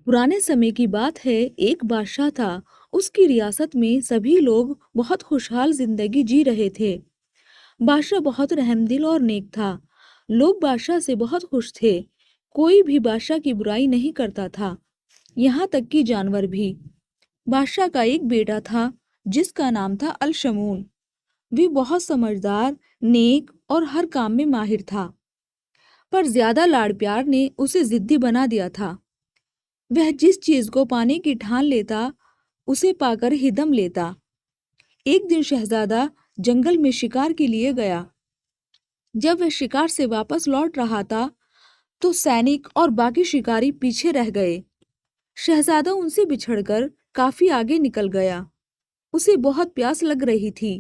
पुराने समय की बात है। एक बादशाह था। उसकी रियासत में सभी लोग बहुत खुशहाल जिंदगी जी रहे थे। बादशाह बहुत रहमदिल और नेक था। लोग बादशाह से बहुत खुश थे। कोई भी बादशाह की बुराई नहीं करता था, यहाँ तक कि जानवर भी। बादशाह का एक बेटा था जिसका नाम था अलशमून। वे बहुत समझदार, नेक और हर काम में माहिर था। पर ज्यादा लाड़ प्यार ने उसे जिद्दी बना दिया था। वह जिस चीज को पाने की ठान लेता उसे पाकर हिदम लेता। एक दिन शहजादा जंगल में शिकार के लिए गया। जब वह शिकार से वापस लौट रहा था तो सैनिक और बाकी शिकारी पीछे रह गए। शहजादा उनसे बिछड़कर काफी आगे निकल गया। उसे बहुत प्यास लग रही थी।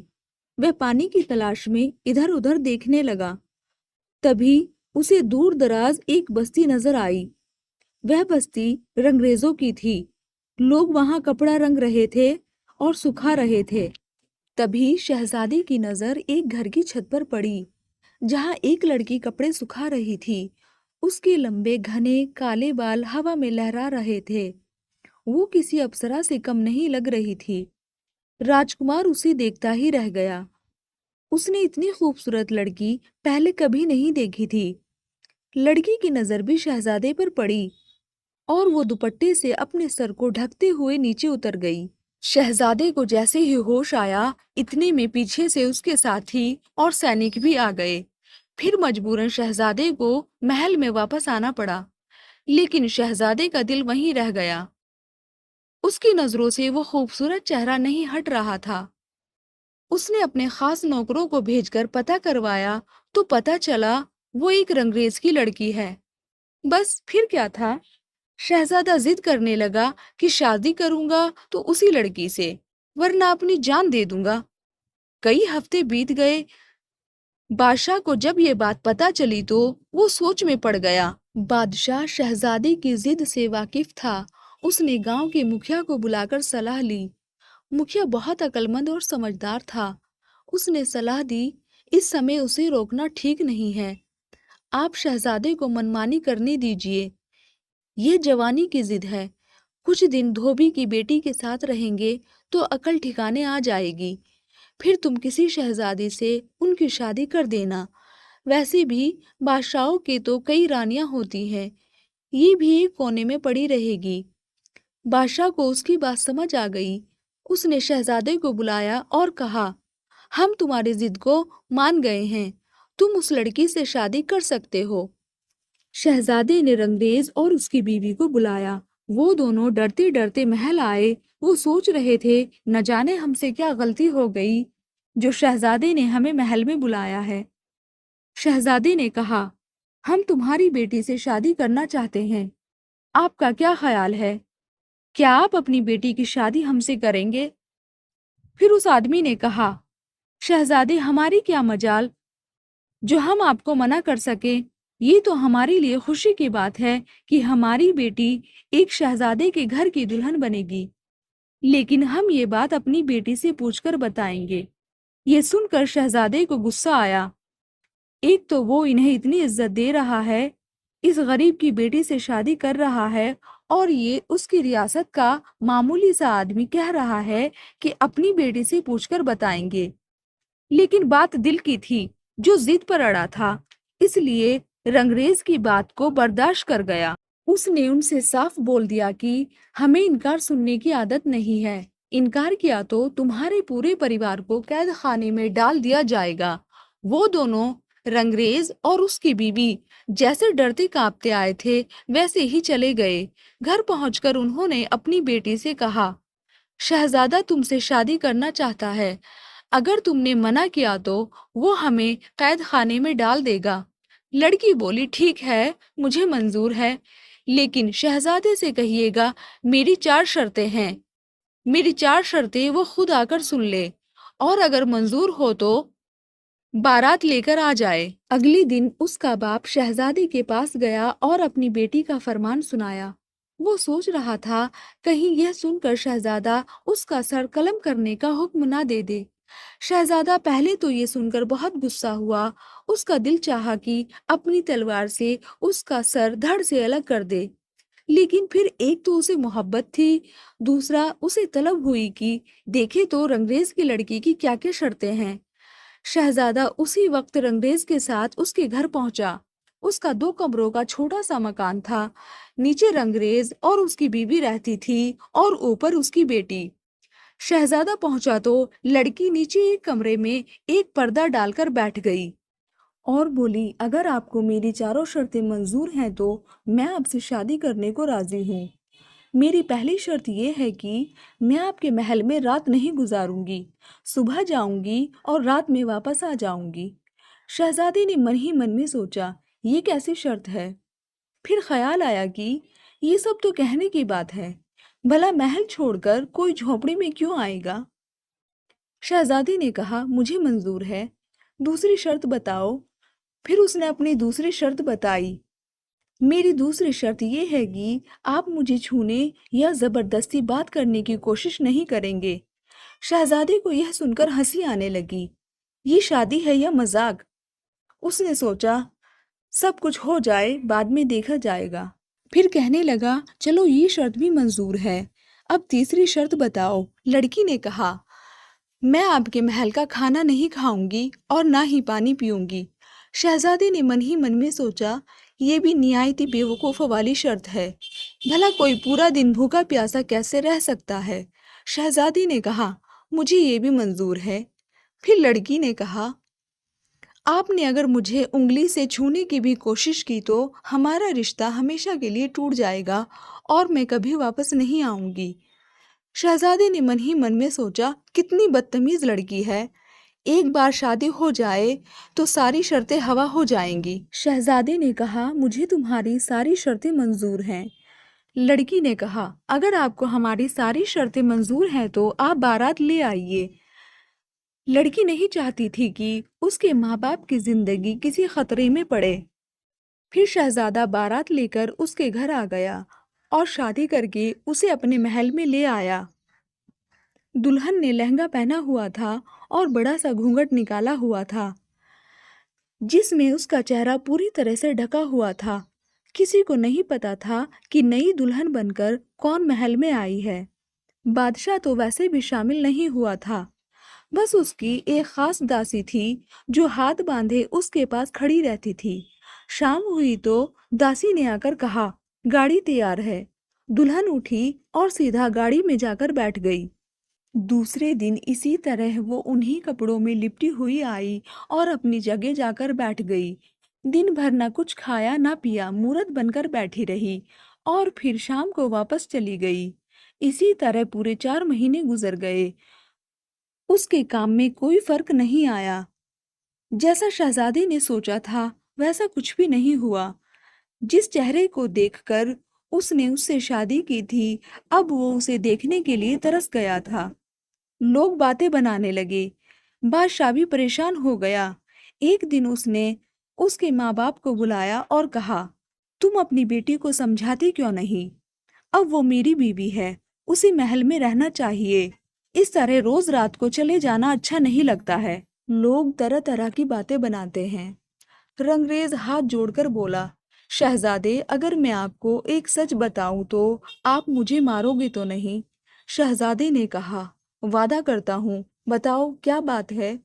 वह पानी की तलाश में इधर उधर देखने लगा। तभी उसे दूर दराज एक बस्ती नजर आई। वह बस्ती रंगरेजों की थी। लोग वहां कपड़ा रंग रहे थे और सुखा रहे थे। तभी शहजादे की नजर एक घर की छत पर पड़ी, जहां एक लड़की कपड़े सुखा रही थी। उसके लंबे घने काले बाल हवा में लहरा रहे थे। वो किसी अप्सरा से कम नहीं लग रही थी। राजकुमार उसे देखता ही रह गया। उसने इतनी खूबसूरत लड़की पहले कभी नहीं देखी थी। लड़की की नजर भी शहजादे पर पड़ी और वो दुपट्टे से अपने सर को ढकते हुए नीचे उतर गई। शहजादे को जैसे ही होश आया, इतने में पीछे से उसके साथी और सैनिक भी आ गए। फिर मजबूरन शहजादे को महल में वापस आना पड़ा। लेकिन शहजादे का दिल वहीं रह गया। उसकी नजरों से वो खूबसूरत चेहरा नहीं हट रहा था। उसने अपने खास नौकरों को भेजकर पता करवाया तो पता चला वो एक रंगरेज की लड़की है। बस फिर क्या था। शहजादा जिद करने लगा कि शादी करूंगा तो उसी लड़की से, वरना अपनी जान दे दूंगा। कई हफ्ते बीत गए। बादशाह को जब ये बात पता चली तो वो सोच में पड़ गया। बादशाह शहजादे की जिद से वाकिफ था। उसने गांव के मुखिया को बुलाकर सलाह ली। मुखिया बहुत अक्लमंद और समझदार था। उसने सलाह दी, इस समय उसे रोकना ठीक नहीं है। आप शहजादे को मनमानी करने दीजिए। ये जवानी की जिद है। कुछ दिन धोबी की बेटी के साथ रहेंगे तो अकल ठिकाने आ जाएगी। फिर तुम किसी शहजादी से उनकी शादी कर देना। वैसे भी बादशाहों के तो कई रानियां होती हैं। ये भी एक कोने में पड़ी रहेगी। बादशाह को उसकी बात समझ आ गई। उसने शहजादे को बुलाया और कहा, हम तुम्हारी जिद को मान गए हैं। तुम उस लड़की से शादी कर सकते हो। शहजादे ने रंगरेज और उसकी बीवी को बुलाया। वो दोनों डरते डरते महल आए। वो सोच रहे थे, न जाने हमसे क्या गलती हो गई जो शहजादे ने हमें महल में बुलाया है। शहजादे ने कहा, हम तुम्हारी बेटी से शादी करना चाहते हैं। आपका क्या ख्याल है? क्या आप अपनी बेटी की शादी हमसे करेंगे? फिर उस आदमी ने कहा, शहजादे, हमारी क्या मजाल जो हम आपको मना कर सके। ये तो हमारे लिए खुशी की बात है कि हमारी बेटी एक शहजादे के घर की दुल्हन बनेगी। लेकिन हम ये बात अपनी बेटी से पूछकर बताएंगे। ये सुनकर शहजादे को गुस्सा आया। एक तो वो इन्हें इतनी इज्जत दे रहा है, इस गरीब की बेटी से शादी कर रहा है, और ये उसकी रियासत का मामूली सा आदमी कह रहा है कि अपनी बेटी से पूछकर बताएंगे। लेकिन बात दिल की थी, जो जिद पर अड़ा था, इसलिए रंगरेज की बात को बर्दाश्त कर गया। उसने उनसे साफ बोल दिया कि हमें इनकार सुनने की आदत नहीं है। इनकार किया तो तुम्हारे पूरे परिवार को कैद खाने में डाल दिया जाएगा। वो दोनों, रंगरेज और उसकी बीवी, जैसे डरते कांपते आए थे वैसे ही चले गए। घर पहुंचकर उन्होंने अपनी बेटी से कहा, शहजादा तुमसे शादी करना चाहता है। अगर तुमने मना किया तो वो हमें कैद खाने में डाल देगा। लड़की बोली, ठीक है, मुझे मंजूर है, लेकिन शहजादे से कहिएगा मेरी 4 शर्तें हैं। मेरी 4 शर्तें वो खुद आकर सुन ले, और अगर मंजूर हो तो बारात लेकर आ जाए। अगले दिन उसका बाप शहजादी के पास गया और अपनी बेटी का फरमान सुनाया। वो सोच रहा था, कहीं यह सुनकर शहजादा उसका सर कलम करने का हुक्म ना दे दे। शहजादा पहले तो ये सुनकर बहुत गुस्सा हुआ। उसका दिल चाहा कि अपनी तलवार से उसका सर धड़ से अलग कर दे, लेकिन फिर एक तो उसे मोहब्बत थी, दूसरा उसे तलब हुई कि देखे तो रंगरेज की लड़की की क्या क्या शर्तें हैं। शहजादा उसी वक्त रंगरेज के साथ उसके घर पहुंचा। उसका 2 कमरों का छोटा सा मकान था। नीचे रंगरेज और उसकी बीवी रहती थी और ऊपर उसकी बेटी। शहजादा पहुंचा तो लड़की नीचे एक कमरे में एक पर्दा डालकर बैठ गई और बोली, अगर आपको मेरी चारों शर्तें मंजूर हैं तो मैं आपसे शादी करने को राजी हूँ। मेरी पहली शर्त ये है कि मैं आपके महल में रात नहीं गुजारूंगी, सुबह जाऊंगी और रात में वापस आ जाऊंगी। शहजादी ने मन ही मन में सोचा, ये कैसी शर्त है। फिर ख्याल आया कि ये सब तो कहने की बात है, भला महल छोड़कर कोई झोपड़ी में क्यों आएगा। शहजादी ने कहा, मुझे मंजूर है, दूसरी शर्त बताओ। फिर उसने अपनी दूसरी शर्त बताई। मेरी दूसरी शर्त ये है कि आप मुझे छूने या जबरदस्ती बात करने की कोशिश नहीं करेंगे। शहजादे को यह सुनकर हंसी आने लगी। ये शादी है या मजाक? उसने सोचा, सब कुछ हो जाए बाद में देखा जाएगा। फिर कहने लगा, चलो ये शर्त भी मंजूर है, अब तीसरी शर्त बताओ। लड़की ने कहा, मैं आपके महल का खाना नहीं खाऊंगी और ना ही पानी पीऊंगी। शहजादे ने मन ही मन में सोचा, ये भी निहायती बेवकूफ़ वाली शर्त है, भला कोई पूरा दिन भूखा प्यासा कैसे रह सकता है। शहजादी ने कहा, मुझे ये भी मंजूर है। फिर लड़की ने कहा, आपने अगर मुझे उंगली से छूने की भी कोशिश की तो हमारा रिश्ता हमेशा के लिए टूट जाएगा और मैं कभी वापस नहीं आऊंगी। शहजादे ने मन ही मन में सोचा, कितनी बदतमीज लड़की है, एक बार शादी हो जाए तो सारी शर्तें हवा हो जाएंगी। शहजादे ने कहा, मुझे तुम्हारी सारी शर्तें मंजूर हैं। लड़की ने कहा, अगर आपको हमारी सारी शर्तें मंजूर हैं तो आप बारात ले आइए। लड़की नहीं चाहती थी कि उसके माँ बाप की जिंदगी किसी खतरे में पड़े। फिर शहजादा बारात लेकर उसके घर आ गया और शादी करके उसे अपने महल में ले आया। दुल्हन ने लहंगा पहना हुआ था और बड़ा सा घूंघट निकाला हुआ था, जिसमें उसका चेहरा पूरी तरह से ढका हुआ था। किसी को नहीं पता था कि नई दुल्हन बनकर कौन महल में आई है। बादशाह तो वैसे भी शामिल नहीं हुआ था, बस उसकी एक खास दासी थी जो हाथ बांधे उसके पास खड़ी रहती थी। शाम हुई तो दासी ने आकर कहा, गाड़ी तैयार है। दुल्हन उठी और सीधा गाड़ी में जाकर बैठ गई। दूसरे दिन इसी तरह वो उन्हीं कपड़ों में लिपटी हुई आई और अपनी जगह जाकर बैठ गई। दिन भर ना कुछ खाया ना पिया, मूरत बनकर बैठी रही और फिर शाम को वापस चली गई। इसी तरह पूरे 4 महीने गुजर गए। उसके काम में कोई फर्क नहीं आया। जैसा शहजादी ने सोचा था वैसा कुछ भी नहीं हुआ। जिस चेहरे को देखकर उसने उससे शादी की थी, अब वो उसे देखने के लिए तरस गया था। लोग बातें बनाने लगे। बादशाह भी परेशान हो गया। एक दिन उसने उसके माँ बाप को बुलाया और कहा, तुम अपनी बेटी को समझाती क्यों नहीं? अब वो मेरी बीवी है, उसे महल में रहना चाहिए। इस तरह रोज रात को चले जाना अच्छा नहीं लगता है। लोग तरह तरह की बातें बनाते हैं। रंगरेज हाथ जोड़कर बोला, शहजादे, अगर मैं आपको एक सच बताऊं तो आप मुझे मारोगे तो नहीं? शहजादे ने कहा, वादा करता हूँ, बताओ क्या बात है।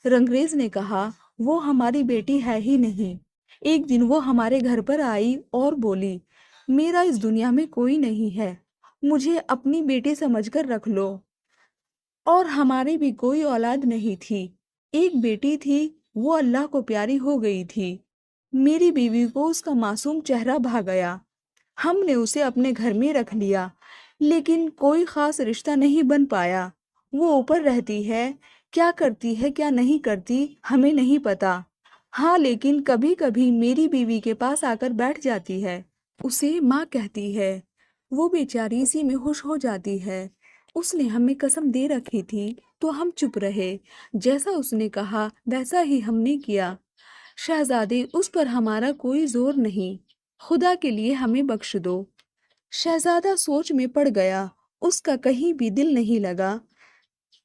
रंगरेज ने कहा, वो हमारी बेटी है ही नहीं। एक दिन वो हमारे घर पर आई और बोली, मेरा इस दुनिया में कोई नहीं है, मुझे अपनी बेटी समझकर रख लो। और हमारी भी कोई औलाद नहीं थी, एक बेटी थी, वो अल्लाह को प्यारी हो गई थी। मेरी बीवी को उसका मासूम चेहरा भा गया, हमने उसे अपने घर में रख लिया, लेकिन कोई खास रिश्ता नहीं बन पाया। वो ऊपर रहती है, क्या करती है क्या नहीं करती हमें नहीं पता। हाँ, लेकिन कभी कभी मेरी बीवी के पास आकर बैठ जाती है, उसे माँ कहती है। वो बेचारी इसी में खुश हो जाती है। उसने हमें कसम दे रखी थी तो हम चुप रहे, जैसा उसने कहा वैसा ही हमने किया। शहजादे, उस पर हमारा कोई जोर नहीं, खुदा के लिए हमें बख्श दो। शहजादा सोच में पड़ गया, उसका कहीं भी दिल नहीं लगा।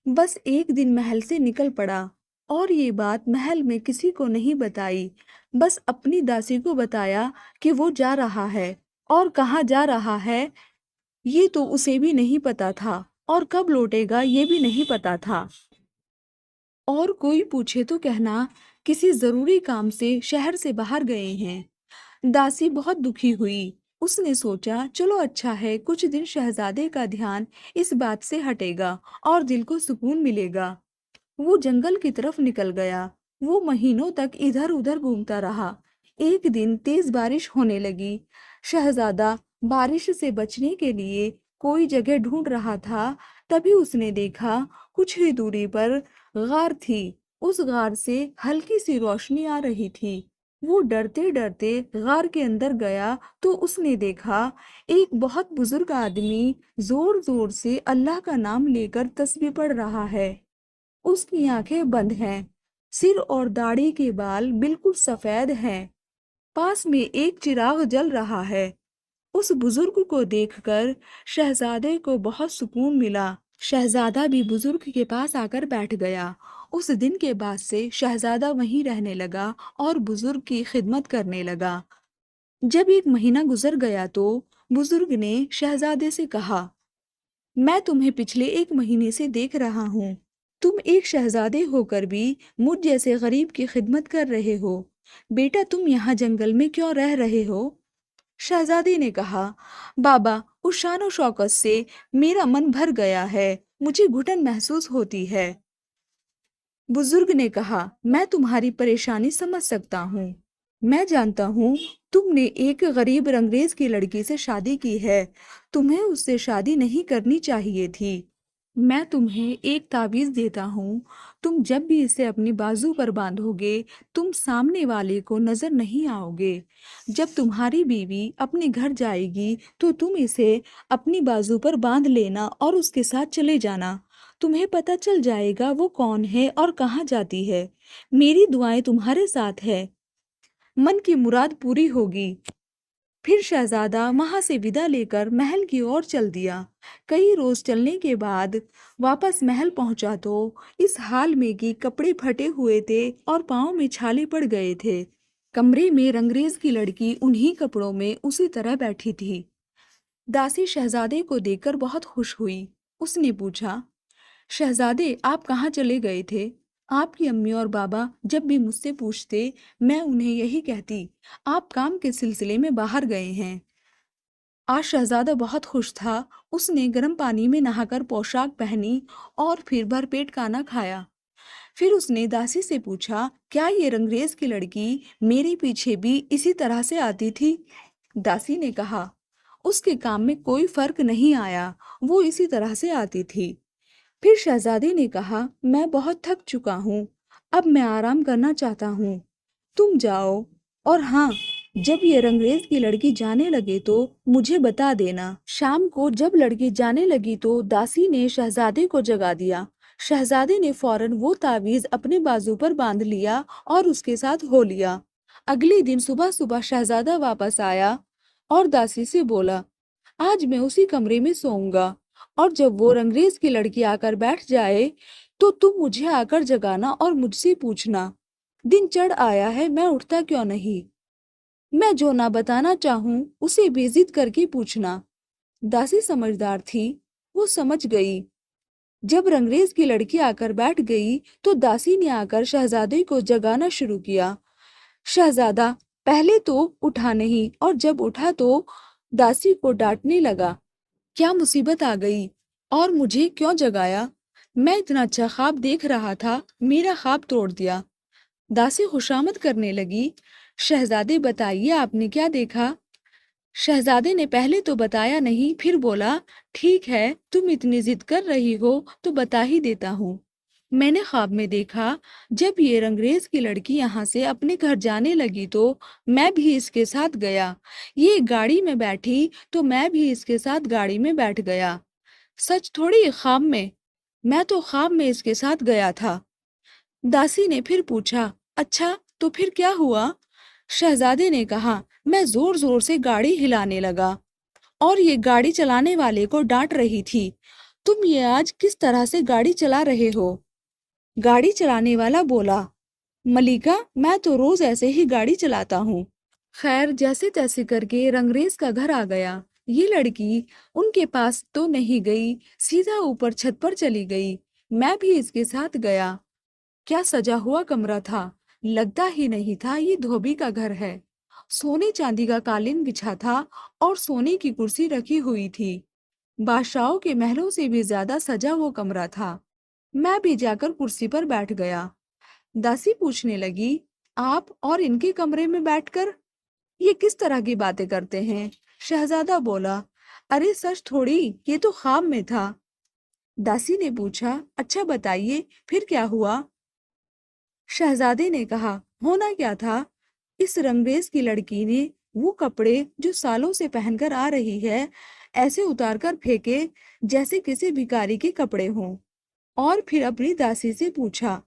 बस एक दिन महल से निकल पड़ा और ये बात महल में किसी को नहीं बताई, बस अपनी दासी को बताया कि वो जा रहा है اور کہاں جا رہا ہے یہ تو اسے بھی نہیں پتا تھا، اور کب لوٹے گا یہ بھی نہیں پتا تھا۔ اور کوئی پوچھے تو کہنا کسی ضروری کام سے شہر سے باہر گئے ہیں۔ داسی بہت دکھی ہوئی۔ اس نے سوچا چلو اچھا ہے، کچھ دن شہزادے کا دھیان اس بات سے ہٹے گا اور دل کو سکون ملے گا۔ وہ جنگل کی طرف نکل گیا۔ وہ مہینوں تک ادھر ادھر گھومتا رہا۔ ایک دن تیز بارش ہونے لگی۔ شہزادہ بارش سے بچنے کے لیے کوئی جگہ ڈھونڈ رہا تھا، تبھی اس نے دیکھا کچھ ہی دوری پر غار تھی۔ اس غار سے ہلکی سی روشنی آ رہی تھی۔ وہ ڈرتے ڈرتے غار کے اندر گیا تو اس نے دیکھا ایک بہت بزرگ آدمی زور زور سے اللہ کا نام لے کر تسبیح پڑھ رہا ہے۔ اس کی آنکھیں بند ہیں، سر اور داڑھی کے بال بالکل سفید ہیں۔ پاس میں ایک چراغ جل رہا ہے۔ اس بزرگ کو دیکھ کر شہزادے کو بہت سکون ملا۔ شہزادہ بھی بزرگ کے پاس آ کر بیٹھ گیا۔ اس دن کے بعد سے شہزادہ وہیں رہنے لگا اور بزرگ کی خدمت کرنے لگا۔ جب ایک مہینہ گزر گیا تو بزرگ نے شہزادے سے کہا، میں تمہیں پچھلے ایک مہینے سے دیکھ رہا ہوں، تم ایک شہزادے ہو کر بھی مجھ جیسے غریب کی خدمت کر رہے ہو۔ بیٹا تم یہاں جنگل میں کیوں رہ رہے ہو؟ شہزادے نے کہا، بابا اس شان و شوکت سے میرا من بھر گیا ہے، مجھے گھٹن محسوس ہوتی ہے۔ بزرگ نے کہا، میں تمہاری پریشانی سمجھ سکتا ہوں۔ میں جانتا ہوں تم نے ایک غریب رنگریز کی لڑکی سے شادی کی ہے، تمہیں اس سے شادی نہیں کرنی چاہیے تھی۔ میں تمہیں ایک تعویذ دیتا ہوں، تم جب بھی اسے اپنی بازو پر باندھو گے تم سامنے والے کو نظر نہیں آؤ گے۔ جب تمہاری بیوی اپنے گھر جائے گی تو تم اسے اپنی بازو پر باندھ لینا اور اس کے ساتھ چلے جانا، تمہیں پتہ چل جائے گا وہ کون ہے اور کہاں جاتی ہے۔ میری دعائیں تمہارے ساتھ ہے، من کی مراد پوری ہوگی۔ پھر شہزادہ وہاں سے ودا لے کر محل کی اور چل دیا۔ کئی روز چلنے کے بعد واپس محل پہنچا تو اس حال میں کہ کپڑے پھٹے ہوئے تھے اور پاؤں میں چھالے پڑ گئے تھے۔ کمرے میں رنگریز کی لڑکی انہی کپڑوں میں اسی طرح بیٹھی تھی۔ داسی شہزادے کو دیکھ کر بہت خوش ہوئی۔ اس نے پوچھا، شہزادے آپ کہاں چلے گئے تھے؟ آپ کی امی اور بابا جب بھی مجھ سے پوچھتے میں انہیں یہی کہتی، آپ کام کے سلسلے میں باہر گئے ہیں۔ آج شہزادہ بہت خوش تھا۔ اس نے گرم پانی میں نہا کر پوشاک پہنی اور پھر بھر پیٹ کھانا کھایا۔ پھر اس نے داسی سے پوچھا، کیا یہ رنگریز کی لڑکی میرے پیچھے بھی اسی طرح سے آتی تھی؟ داسی نے کہا، اس کے کام میں کوئی فرق نہیں آیا، وہ اسی طرح سے آتی تھی۔ پھر شہزادے نے کہا، میں بہت تھک چکا ہوں، اب میں آرام کرنا چاہتا ہوں، تم جاؤ، اور ہاں جب یہ رنگریز کی لڑکی جانے لگے تو مجھے بتا دینا۔ شام کو جب لڑکی جانے لگی تو داسی نے شہزادے کو جگا دیا۔ شہزادے نے فوراً وہ تعویذ اپنے بازو پر باندھ لیا اور اس کے ساتھ ہو لیا۔ اگلے دن صبح صبح شہزادہ واپس آیا اور داسی سے بولا، آج میں اسی کمرے میں سوؤں گا، اور جب وہ رنگریز کی لڑکی آ کر بیٹھ جائے تو تم مجھے آ کر جگانا اور مجھ سے پوچھنا، دن چڑھ آیا ہے میں اٹھتا کیوں نہیں؟ میں جو نہ بتانا چاہوں اسے بے ضد کر کے پوچھنا۔ داسی سمجھدار تھی، وہ سمجھ گئی۔ جب رنگریز کی لڑکی آ کر بیٹھ گئی تو داسی نے آ کر شہزادے کو جگانا شروع کیا۔ شہزادہ پہلے تو اٹھا نہیں، اور جب اٹھا تو داسی کو ڈانٹنے لگا، کیا مصیبت آ گئی اور مجھے کیوں جگایا؟ میں اتنا اچھا خواب دیکھ رہا تھا، میرا خواب توڑ دیا۔ داسی خوشامد کرنے لگی، شہزادے بتائیے آپ نے کیا دیکھا؟ شہزادے نے پہلے تو بتایا نہیں، پھر بولا، ٹھیک ہے تم اتنی ضد کر رہی ہو تو بتا ہی دیتا ہوں۔ میں نے خواب میں دیکھا جب یہ رنگریز کی لڑکی یہاں سے اپنے گھر جانے لگی تو میں بھی اس کے ساتھ گیا، یہ گاڑی میں بیٹھی تو میں بھی اس کے ساتھ گاڑی میں بیٹھ گیا۔ سچ تھوڑی خواب میں تو خواب میں اس کے ساتھ گیا تھا۔ داسی نے پھر پوچھا، اچھا تو پھر کیا ہوا؟ شہزادے نے کہا، میں زور زور سے گاڑی ہلانے لگا اور یہ گاڑی چلانے والے کو ڈانٹ رہی تھی، تم یہ آج کس طرح سے گاڑی چلا رہے ہو؟ گاڑی چلانے والا بولا، ملیکہ میں تو روز ایسے ہی گاڑی چلاتا ہوں۔ خیر جیسے تیسے کر کے رنگریز کا گھر آ گیا۔ یہ لڑکی ان کے پاس تو نہیں گئی، سیدھا اوپر چھت پر چلی گئی۔ میں بھی اس کے ساتھ گیا۔ کیا سجا ہوا کمرہ تھا! لگتا ہی نہیں تھا یہ دھوبی کا گھر ہے۔ سونے چاندی کا قالین بچھا تھا اور سونے کی کرسی رکھی ہوئی تھی۔ بادشاہوں کے محلوں سے بھی زیادہ سجا وہ کمرہ تھا۔ میں بھی جا کر کرسی پر بیٹھ گیا۔ داسی پوچھنے لگی، آپ اور ان کے کمرے میں بیٹھ کر یہ کس طرح کی باتیں کرتے ہیں؟ شہزادہ بولا، ارے سچ تھوڑی، یہ تو خواب میں تھا۔ داسی نے پوچھا، اچھا بتائیے پھر کیا ہوا؟ شہزادے نے کہا، ہونا کیا تھا، اس رنگریز کی لڑکی نے وہ کپڑے جو سالوں سے پہن کر آ رہی ہے ایسے اتار کر پھینکے جیسے کسی بھکاری کے کپڑے ہوں، اور پھر اپنی داسی سے پوچھا،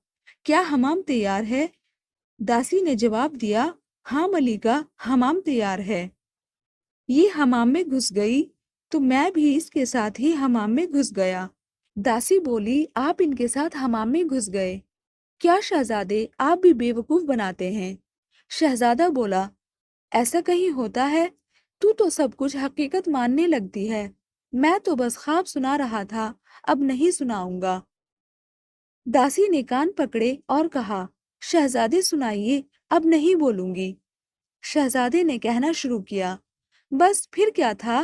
کیا حمام تیار ہے؟ داسی نے جواب دیا، ہاں ملکہ، حمام تیار ہے۔ یہ حمام میں گھس گئی تو میں بھی اس کے ساتھ ہی حمام میں گھس گیا۔ داسی بولی، آپ ان کے ساتھ حمام میں گھس گئے؟ کیا شہزادے آپ بھی بے وقوف بناتے ہیں؟ شہزادہ بولا، ایسا کہیں ہوتا ہے؟ تو سب کچھ حقیقت ماننے لگتی ہے۔ میں تو بس خواب سنا رہا تھا، اب نہیں سناؤں گا۔ داسی نے کان پکڑے اور کہا، شہزادے سنائیے، اب نہیں بولوں گی۔ شہزادے نے کہنا شروع کیا، بس پھر کیا تھا،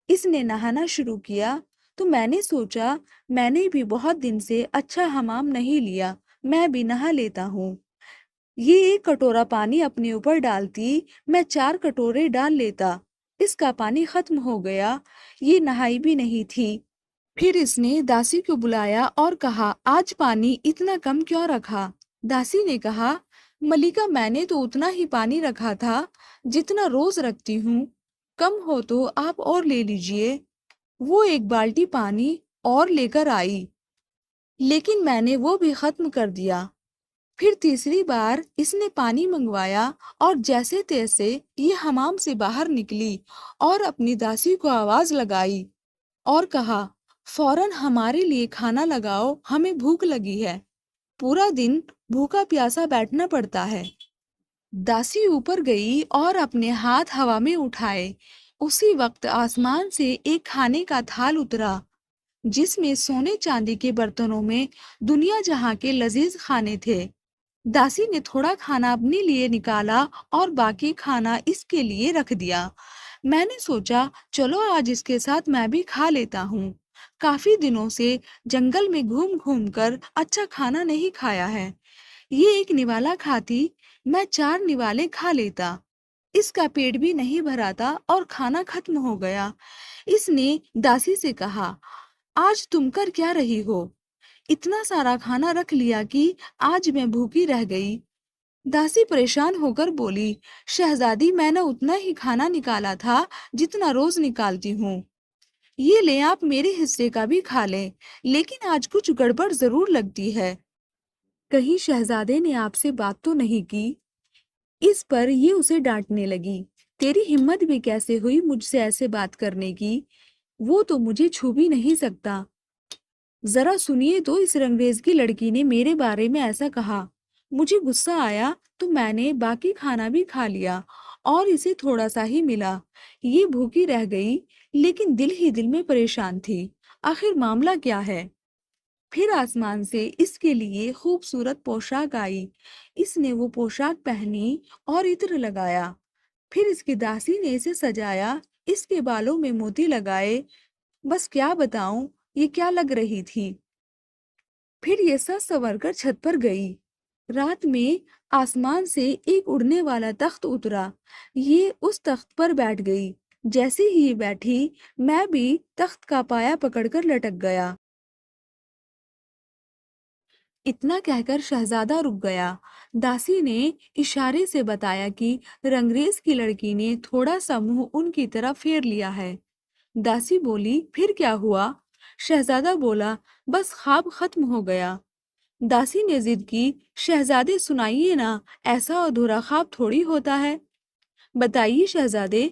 اس نے نہانا شروع کیا تو میں نے سوچا میں نے بھی بہت دن سے اچھا حمام نہیں لیا، میں بھی نہا لیتا ہوں۔ یہ ایک کٹورا پانی اپنے اوپر ڈالتی، میں 4 کٹورے ڈال لیتا، اس کا پانی ختم ہو گیا، یہ نہائی بھی نہیں تھی۔ پھر اس نے داسی کو بلایا اور کہا، آج پانی اتنا کم کیوں رکھا؟ داسی نے کہا، ملکہ میں نے تو اتنا ہی پانی رکھا تھا جتنا روز رکھتی ہوں، کم ہو تو آپ اور لے لیجئے۔ وہ ایک بالٹی پانی اور لے کر آئی، لیکن میں نے وہ بھی ختم کر دیا۔ پھر تیسری بار اس نے پانی منگوایا اور جیسے تیسے یہ حمام سے باہر نکلی اور اپنی داسی کو آواز لگائی اور کہا، فوراً ہمارے لیے کھانا لگاؤ، ہمیں بھوک لگی ہے، پورا دن بھوکا پیاسا بیٹھنا پڑتا ہے۔ داسی اوپر گئی اور اپنے ہاتھ ہوا میں اٹھائے، اسی وقت آسمان سے ایک کھانے کا تھال اترا جس میں سونے چاندی کے برتنوں میں دنیا جہاں کے لذیذ کھانے تھے۔ داسی نے تھوڑا کھانا اپنے لیے نکالا اور باقی کھانا اس کے لیے رکھ دیا۔ میں نے سوچا چلو آج اس کے ساتھ میں بھی کھا لیتا ہوں، کافی دنوں سے جنگل میں گھوم گھوم کر اچھا کھانا نہیں کھایا ہے۔ یہ ایک نوالا کھاتی، میں 4 نوالے کھا لیتا، اس کا پیٹ بھی نہیں بھراتا اور کھانا ختم ہو گیا۔ اس نے داسی سے کہا، آج تم کر کیا رہی ہو؟ اتنا سارا کھانا رکھ لیا کہ آج میں بھوکی رہ گئی۔ داسی پریشان ہو کر بولی، شہزادی میں نے اتنا ہی کھانا نکالا تھا جتنا روز نکالتی ہوں، یہ لیں آپ میرے حصے کا بھی کھا لیں، لیکن آج کچھ گڑبڑ ضرور لگتی ہے، کہیں شہزادے نے آپ سے بات تو نہیں کی؟ اس پر یہ اسے ڈانٹنے لگی، تیری ہمت بھی کیسے ہوئی مجھ سے ایسے بات کرنے کی، وہ تو مجھے چھو بھی نہیں سکتا۔ ذرا سنیے تو، اس رنگریز کی لڑکی نے میرے بارے میں ایسا کہا، مجھے غصہ آیا تو میں نے باقی کھانا بھی کھا لیا اور اسے تھوڑا سا ہی ملا، یہ بھوکی رہ گئی لیکن دل ہی دل میں پریشان تھی، آخر معاملہ کیا ہے؟ پھر آسمان سے اس کے لیے خوبصورت پوشاک آئی، اس نے وہ پوشاک پہنی اور عطر لگایا، پھر اس کی داسی نے اسے سجایا، اس کے بالوں میں موتی لگائے، بس کیا بتاؤں یہ کیا لگ رہی تھی۔ پھر یہ سج سنور کر چھت پر گئی۔ رات میں آسمان سے ایک اڑنے والا تخت اترا، یہ اس تخت پر بیٹھ گئی، جیسے ہی یہ بیٹھی میں بھی تخت کا پایا پکڑ کر لٹک گیا۔ اتنا کہہ کر شہزادہ رک گیا۔ داسی نے اشارے سے بتایا کہ رنگریز کی لڑکی نے تھوڑا سا منہ ان کی طرف پھیر لیا ہے۔ داسی بولی، پھر کیا ہوا؟ شہزادہ بولا، بس خواب ختم ہو گیا۔ داسی نے ضد کی، شہزادے سنائیے نا، ایسا ادھورا خواب تھوڑی ہوتا ہے، بتائیے شہزادے۔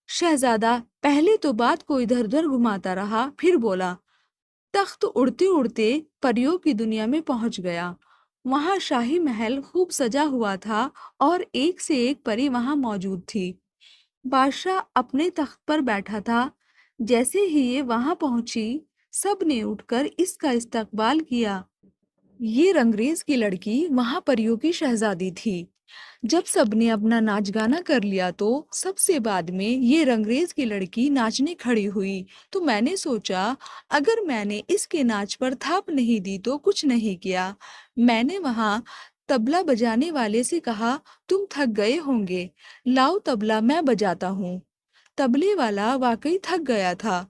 شہزادہ پہلے تو بات کو ادھر ادھر گھماتا رہا، پھر بولا، تخت اڑتے اڑتے پریوں کی دنیا میں پہنچ گیا वहाँ शाही महल खूब सजा हुआ था और एक से एक परी वहाँ मौजूद थी। बादशाह अपने तख्त पर बैठा था। जैसे ही ये वहां पहुंची, सब ने उठकर इसका इस्तकबाल किया। ये रंगरेज की लड़की वहां परियों की शहजादी थी। जब सबने अपना नाच गाना कर लिया तो सबसे बाद में ये रंगरेज की लड़की नाचने खड़ी हुई। तो मैंने सोचा, अगर मैंने इसके नाच पर थाप नहीं दी तो कुछ नहीं किया। मैंने वहां तबला बजाने वाले से कहा, तुम थक गए होंगे, लाओ तबला मैं बजाता हूँ। तबले वाला वाकई थक गया था।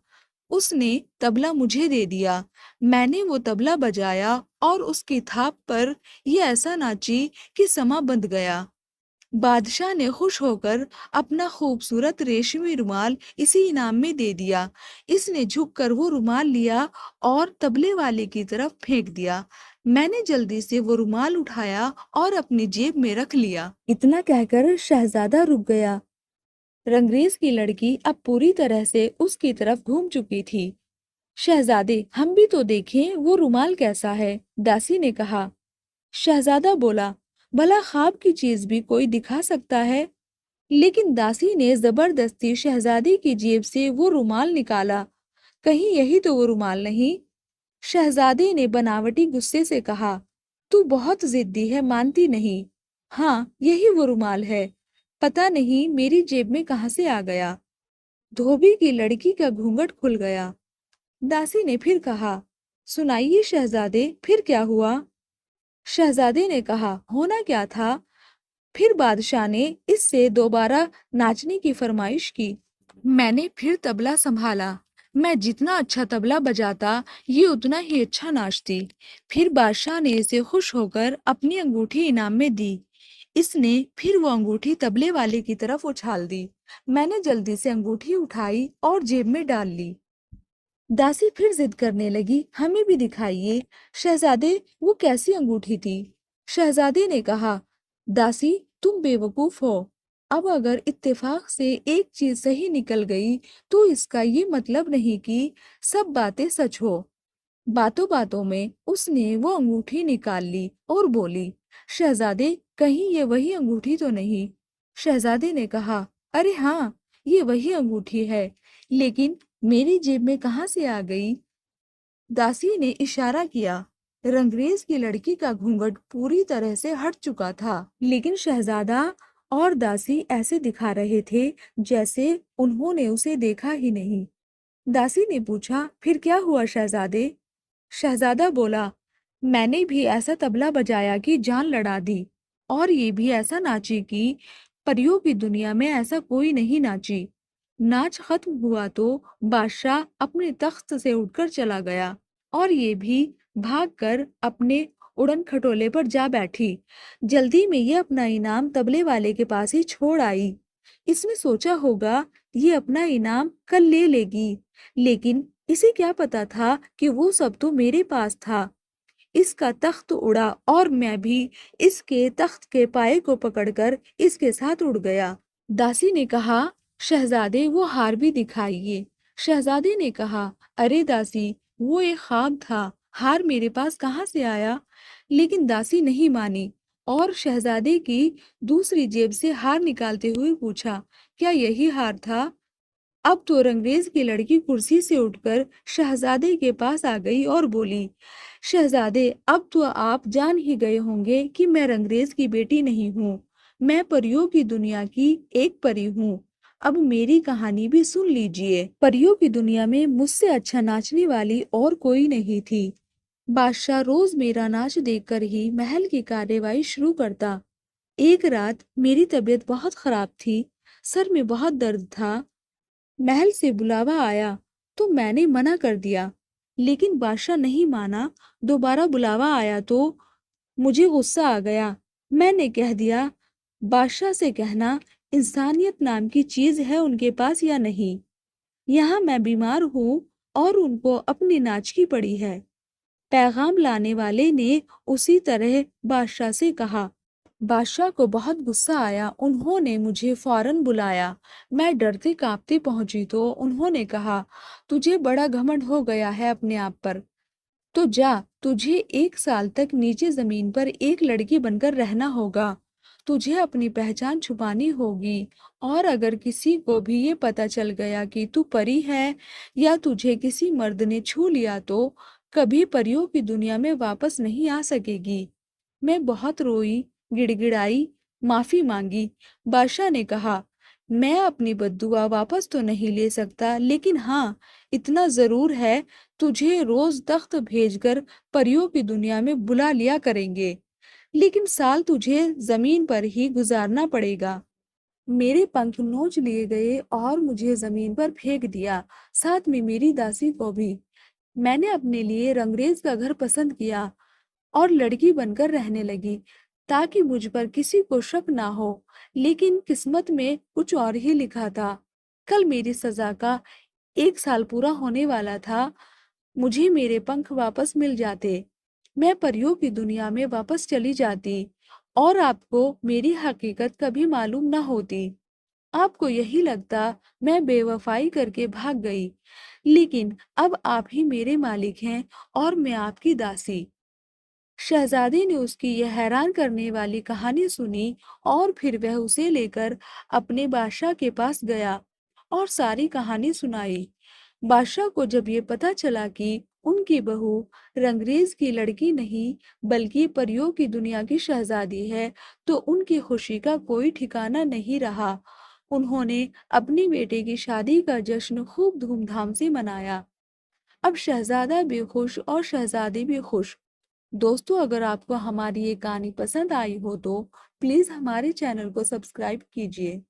उसने तबला मुझे दे दिया। मैंने वो तबला बजाया और उसकी थाप पर ये ऐसा नाची कि समा बंध गया। बादशाह ने खुश होकर अपना खूबसूरत रेशमी रुमाल इसी इनाम में दे दिया। इसने झुककर वो रुमाल लिया और तबले वाले की तरफ फेंक दिया। मैंने जल्दी से वो रुमाल उठाया और अपनी जेब में रख लिया। इतना कहकर शहजादा रुक गया। रंगरेज की लड़की अब पूरी तरह से उसकी तरफ घूम चुकी थी। शहजादे, हम भी तो देखें वो रुमाल कैसा है, दासी ने कहा। शहजादा बोला, भला ख्वाब की चीज भी कोई दिखा सकता है। लेकिन दासी ने जबरदस्ती शहजादी की जेब से वो रुमाल निकाला। कहीं यही तो वो रुमाल नहीं? शहजादे ने बनावटी गुस्से से कहा, तू बहुत जिद्दी है, मानती नहीं। हाँ, यही वो रुमाल है। पता नहीं मेरी जेब में कहाँ से आ गया। धोबी की लड़की का घूंघट खुल गया। दासी ने फिर कहा, सुनाइए शहजादे, फिर क्या हुआ? शहजादे ने कहा, होना क्या था? फिर बादशाह ने इससे दोबारा नाचने की फरमाइश की। मैंने फिर तबला संभाला। मैं जितना अच्छा तबला बजाता, ये उतना ही अच्छा नाचती। फिर बादशाह ने इसे खुश होकर अपनी अंगूठी इनाम में दी। इसने फिर वो अंगूठी तबले वाले की तरफ उछाल दी। मैंने जल्दी से अंगूठी उठाई और जेब में डाल ली। दासी फिर जिद करने लगी, हमें भी दिखाइए। शहजादे, वो कैसी अंगूठी थी? शहजादे ने कहा, दासी, तुम बेवकूफ हो। अब अगर इत्तेफाक से एक चीज सही निकल गई तो इसका ये मतलब नहीं कि सब बातें सच हो। बातों बातों में उसने वो अंगूठी निकाल ली और बोली, शहजादे, कहीं ये वही अंगूठी तो नहीं? शहजादे ने कहा, अरे हाँ, ये वही अंगूठी है, लेकिन मेरी जेब में कहाँ से आ गई? दासी ने इशारा किया। रंगरेज की लड़की का घूंघट पूरी तरह से हट चुका था, लेकिन शहजादा और दासी ऐसे दिखा रहे थे जैसे उन्होंने उसे देखा ही नहीं। दासी ने पूछा, फिर क्या हुआ शहजादे? शहजादा बोला, मैंने भी ऐसा तबला बजाया कि जान लड़ा दी, और ये भी ऐसा नाची कि परियों की दुनिया में ऐसा कोई नहीं नाची। नाच खत्म हुआ तो बादशाह अपने तख्त से उठकर चला गया और ये भी भागकर अपने उड़न खटोले पर जा बैठी। जल्दी में ये अपना इनाम तबले वाले के पास ही छोड़ आई। इसने सोचा होगा ये अपना इनाम कल ले लेगी, लेकिन इसे क्या पता था कि वो सब तो मेरे पास था। इसका तख्त उड़ा और मैं भी इसके तख्त के पाए को पकड़कर इसके साथ उड़ गया। दासी ने कहा, शहजादे, वो हार भी दिखाइए। शहजादे ने कहा, अरे दासी, वो एक ख्वाब था, हार मेरे पास कहाँ से आया? लेकिन दासी नहीं मानी और शहजादे की दूसरी जेब से हार निकालते हुए पूछा, क्या यही हार था? अब तो रंगरेज की लड़की कुर्सी से उठकर शहजादे के पास आ गई और बोली, शहजादे, अब तो आप जान ही गए होंगे कि मैं रंगरेज की बेटी नहीं हूँ। मैं परियों की दुनिया की एक परी हूँ। अब मेरी कहानी भी सुन लीजिए। परियों की दुनिया में मुझसे अच्छा नाचने वाली और कोई नहीं थी। बादशाह रोज मेरा नाच देखकर ही महल की कार्यवाही शुरू करता। एक रात मेरी तबीयत बहुत खराब थी, सर में बहुत दर्द था। महल से बुलावा आया तो मैंने मना कर दिया, लेकिन बादशाह नहीं माना। दोबारा बुलावा आया तो मुझे गुस्सा आ गया। मैंने कह दिया, बादशाह से कहना इंसानियत नाम की चीज है उनके पास या नहीं। यहाँ मैं बीमार हूँ और उनको अपनी नाचकी पड़ी है। पैगाम लाने वाले ने उसी तरह बादशाह से कहा। बादशाह को बहुत गुस्सा आया। उन्होंने मुझे फौरन बुलाया। मैं डरते कांपते पहुंची तो उन्होंने कहा, तुझे बड़ा घमंड हो गया है अपने आप पर। तो जा, तुझे 1 साल तक नीचे जमीन पर एक लड़की बनकर रहना होगा। तुझे अपनी पहचान छुपानी होगी, और अगर किसी को भी ये पता चल गया कि तू परी है या तुझे किसी मर्द ने छू लिया तो कभी परियों की दुनिया में वापस नहीं आ सकेगी। मैं बहुत रोई, गिड़गिड़ाई, माफी मांगी। बादशाह ने कहा, मैं अपनी बद्दुआ वापस तो नहीं ले सकता, लेकिन हाँ, इतना जरूर है, तुझे रोज तख्त भेजकर परियों की दुनिया में बुला लिया करेंगे, लेकिन साल तुझे जमीन पर ही गुजारना पड़ेगा। मेरे पंख नोच लिए गए और मुझे जमीन पर फेंक दिया, साथ में मेरी दासी को भी। मैंने अपने लिए रंगरेज का घर पसंद किया और लड़की बनकर रहने लगी, ताकि मुझ पर किसी को शक ना हो। लेकिन किस्मत में कुछ और ही लिखा था। कल मेरी सजा का 1 साल पूरा होने वाला था। मुझे मेरे पंख वापस मिल जाते, मैं परियों की दुनिया में वापस चली जाती, और आपको मेरी हकीकत कभी मालूम ना होती। आपको यही लगता मैं बेवफाई करके भाग गई, लेकिन अब आप ही मेरे मालिक हैं और मैं आपकी दासी। शहजादे ने उसकी यह हैरान करने वाली कहानी सुनी, और फिर वह उसे लेकर अपने बादशाह के पास गया और सारी कहानी सुनाई। बादशाह को जब ये पता चला कि उनकी बहू रंगरेज की लड़की नहीं बल्कि परियों की दुनिया की शहजादी है, तो उनकी खुशी का कोई ठिकाना नहीं रहा। उन्होंने अपनी बेटे की शादी का जश्न खूब धूमधाम से मनाया। अब शहजादा भी खुश और शहजादी भी खुश। दोस्तों, अगर आपको हमारी ये कहानी पसंद आई हो तो प्लीज हमारे चैनल को सब्सक्राइब कीजिए।